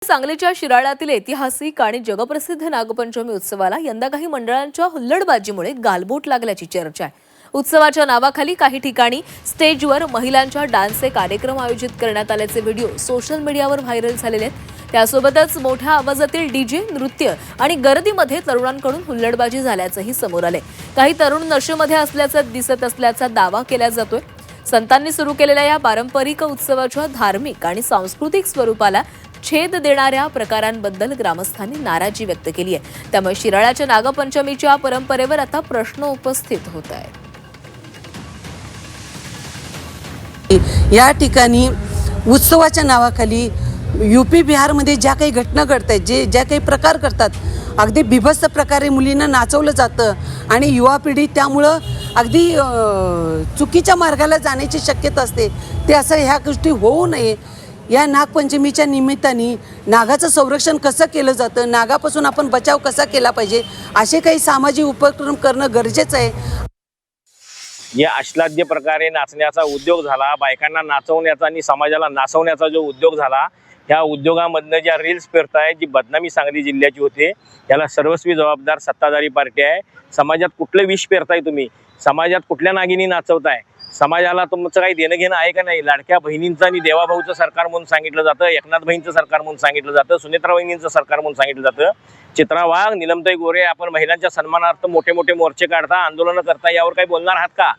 सांगलीच्या शिराळ्यातील ऐतिहासिक आणि जगप्रसिद्ध नागपंचमी उत्सवाला यंदा काही मंडळांच्या हुल्लडबाजीमुळे गालबोट लागल्याची चर्चा आहे। उत्सवाच्या नावाखाली काही ठिकाणी स्टेजवर महिलांच्या डान्सचे कार्यक्रम आयोजित करण्यात आल्याचे व्हिडिओ सोशल मीडियावर व्हायरल झालेले आहेत। त्यासोबतच मोठ्या आवाजातील डीजे, नृत्य आणि गर्दीमध्ये तरुणांकडून हुल्लडबाजी झाल्याचंही समोर आले। काही तरुण नशेमध्ये असल्याचं दिसत असल्याचा दावा केला जातोय। संतांनी सुरू केलेल्या या पारंपरिक उत्सवाच्या धार्मिक आणि सांस्कृतिक स्वरूपाला छेद देणाऱ्या प्रकारांबद्दल ग्रामस्थांनी नाराजी व्यक्त केली आहे। त्यामुळे शिराळ्याच्या नागपंचमीच्या परंपरेवर आता प्रश्न उपस्थित होत आहे। या ठिकाणी उत्सवाच्या नावाखाली यूपी बिहारमध्ये ज्या काही घटना घडतात, ज्या काही प्रकार करतात, अगदी बिभत्स प्रकारे मुलींना नाचवलं जातं आणि युवा पिढी त्यामुळं अगदी चुकीच्या मार्गाला जाण्याची शक्यता असते। ते असं ह्या गोष्टी होऊ नये, या नागपंचमीच्या निमित्ताने नागाचं संरक्षण कसं केलं जातं, नागापासून आपण बचाव कसा केला पाहिजे, असे काही सामाजिक उपक्रम करणं गरजेचं आहे। या अश्लाघ्य प्रकारे नाचण्याचा उद्योग झाला, बायकांना नाचवण्याचा आणि समाजाला नाचवण्याचा जो उद्योग झाला, ह्या उद्योगामधनं ज्या रील्स फिरताय, जी बदनामी सांगली जिल्ह्याची होते, याला सर्वस्वी जबाबदार सत्ताधारी पार्टी आहे। समाजात कुठलं विष पेरताय तुम्ही, समाजात कुठल्या नागिनी नाचवताय, समाजाला तुमचं काही देणं घेणं आहे का नाही। लाडक्या बहिणींचं आणि देवाभाऊचं सरकार म्हणून सांगितलं जातं, एकनाथ भाईंचं सरकार म्हणून सांगितलं जातं, सुनेत्रा वहिनींचं सरकार म्हणून सांगितलं जातं। चित्रा वाघ, नीलमताई गोरे, आपण महिलांच्या सन्मानार्थ मोठे मोठे मोर्चे काढता, आंदोलनं करता, यावर काही बोलणार आहात का?